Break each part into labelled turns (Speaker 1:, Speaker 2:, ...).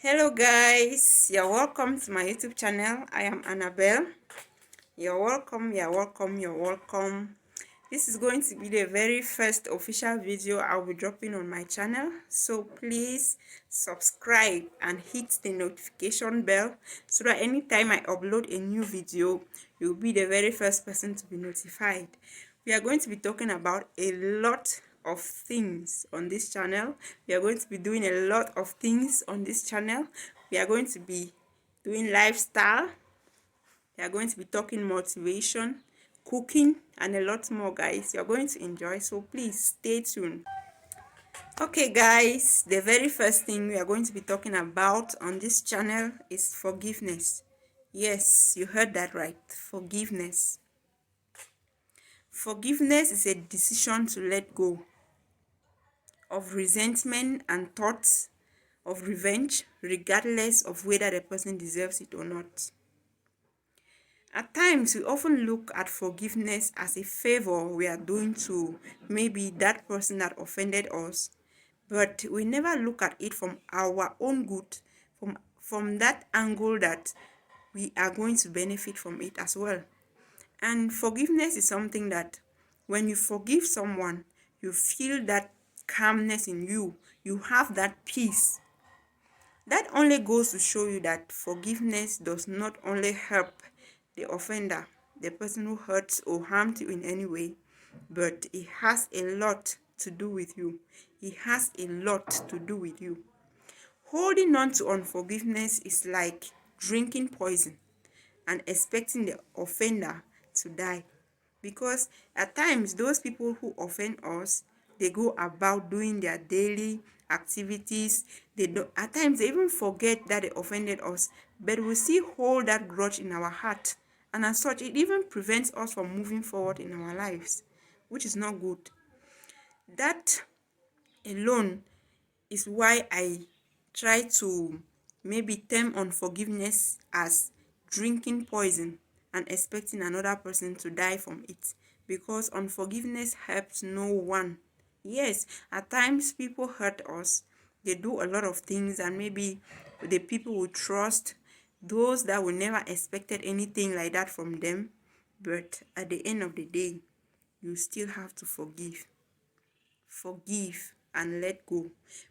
Speaker 1: Hello guys, you're welcome to my YouTube channel. I am Annabelle. You're welcome, you're welcome, you're welcome. This is going to be the very first official video I'll be dropping on my channel. So please subscribe and hit the notification bell so that anytime I upload a new video, you'll be the very first person to be notified. We are going to be talking about a lot of things on this channel. We are going to be doing a lot of things on this channel. We are going to be doing lifestyle. We are going to be talking motivation, cooking, and a lot more, guys. You're going to enjoy, so please stay tuned. Okay guys, the very first thing we are going to be talking about on this channel is forgiveness. Yes, you heard that right, forgiveness. Forgiveness is a decision to let go of resentment and thoughts of revenge, regardless of whether the person deserves it or not. At times, we often look at forgiveness as a favor we are doing to maybe that person that offended us, but we never look at it from our own good, from that angle that we are going to benefit from it as well. And forgiveness is something that when you forgive someone, you feel that calmness in you. You have that peace. That only goes to show you that forgiveness does not only help the offender, the person who hurts or harmed you in any way, but it has a lot to do with you. It has a lot to do with you. Holding on to unforgiveness is like drinking poison and expecting the offender to die. Because at times, those people who offend us, they go about doing their daily activities. They don't, at times, they even forget that they offended us, but we still hold that grudge in our heart. And as such, it even prevents us from moving forward in our lives, which is not good. That alone is why I try to maybe term unforgiveness as drinking poison and expecting another person to die from it, because unforgiveness helps no one. Yes, at times people hurt us. They do a lot of things, and maybe the people we trust, those that we never expected anything like that from them, but at the end of the day, you still have to forgive and let go,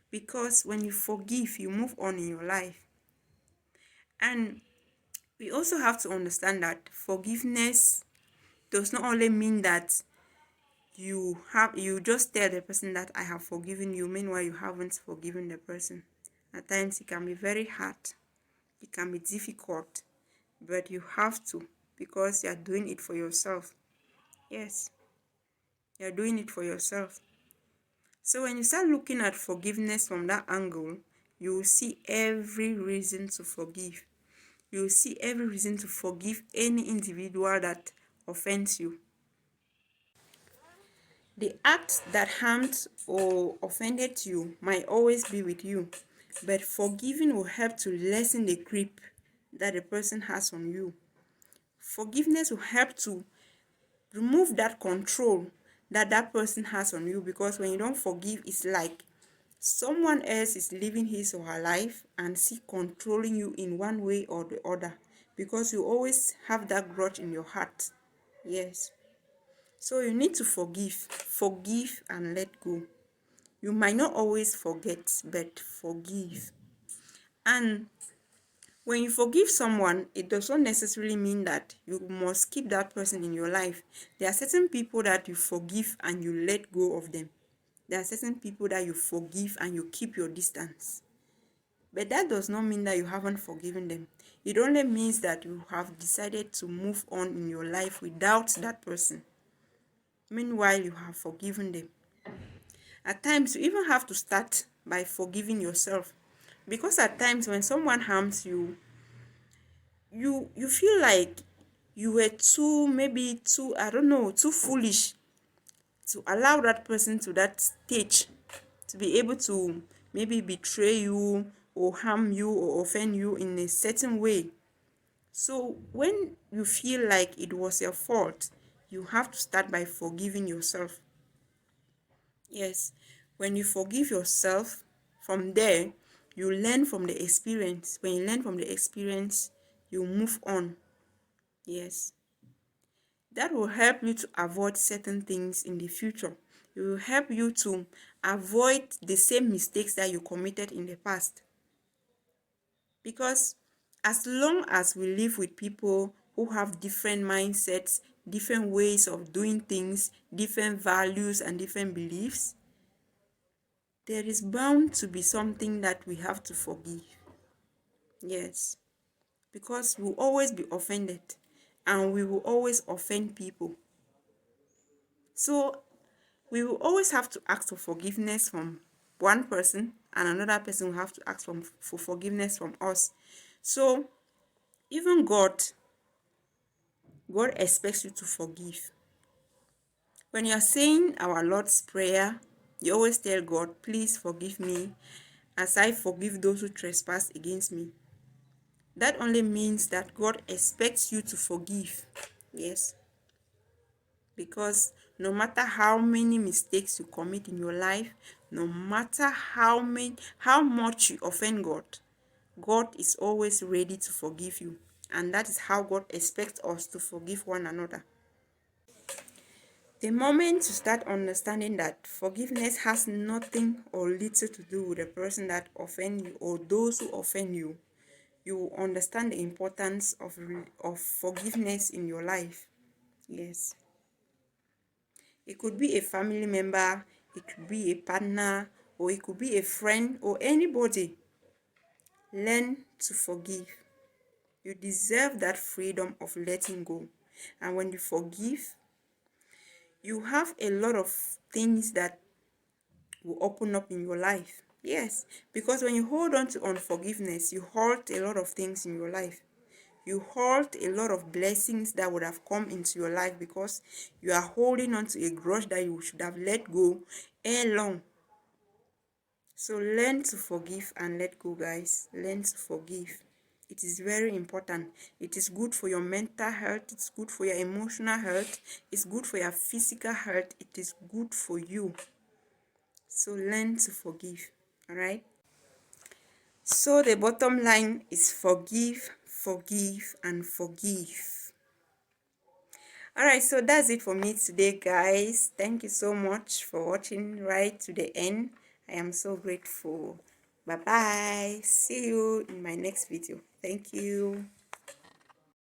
Speaker 1: because when you forgive, you move on in your life. And we also have to understand that forgiveness does not only mean that you just tell the person that I have forgiven you, meanwhile you haven't forgiven the person. At times it can be very hard, it can be difficult, but you have to, because you're doing it for yourself. Yes, you're doing it for yourself. So when you start looking at forgiveness from that angle, you will see every reason to forgive. You will see every reason to forgive any individual that offends you. The act that harmed or offended you might always be with you, but forgiving will help to lessen the grip that the person has on you. Forgiveness will help to remove that control that that person has on you, because when you don't forgive, it's like someone else is living his or her life and see controlling you in one way or the other, because you always have that grudge in your heart. Yes. So you need to forgive and let go. You might not always forget, but forgive. And when you forgive someone, it does not necessarily mean that you must keep that person in your life. There are certain people that you forgive and you let go of them. There are certain people that you forgive and you keep your distance. But that does not mean that you haven't forgiven them. It only means that you have decided to move on in your life without that person. Meanwhile, you have forgiven them. At times, you even have to start by forgiving yourself. Because at times when someone harms you, you feel like you were I don't know, too foolish to allow that person to that stage to be able to maybe betray you or harm you or offend you in a certain way. So when you feel like it was your fault, you have to start by forgiving yourself. Yes, when you forgive yourself, from there You learn from the experience. When you learn from the experience, you move on. Yes. That will help you to avoid certain things in the future. It will help you to avoid the same mistakes that you committed in the past. Because as long as we live with people who have different mindsets, different ways of doing things, different values and different beliefs, there is bound to be something that we have to forgive. Yes, because we'll always be offended and we will always offend people. So we will always have to ask for forgiveness from one person, and another person will have to ask for forgiveness from us. So even God expects you to forgive. When you're saying our Lord's Prayer, you always tell God, please forgive me as I forgive those who trespass against me. That only means that God expects you to forgive. Yes. Because no matter how many mistakes you commit in your life, no matter how much you offend God, God is always ready to forgive you. And that is how God expects us to forgive one another. The moment you start understanding that forgiveness has nothing or little to do with the person that offends you or those who offend you, you will understand the importance of forgiveness in your life. Yes. It could be a family member, it could be a partner, or it could be a friend or anybody. Learn to forgive. You deserve that freedom of letting go. And when you forgive, you have a lot of things that will open up in your life. Yes, because when you hold on to unforgiveness, you halt a lot of things in your life. You halt a lot of blessings that would have come into your life because you are holding on to a grudge that you should have let go ere long. So learn to forgive and let go, guys. Learn to forgive. It is very important. It is good for your mental health. It's good for your emotional health. It's good for your physical health. It is good for you. So learn to forgive. All right. So the bottom line is forgive, forgive, and forgive. All right, so that's it for me today, guys. Thank you so much for watching right to the end. I am so grateful. Bye bye. See you in my next video. Thank you.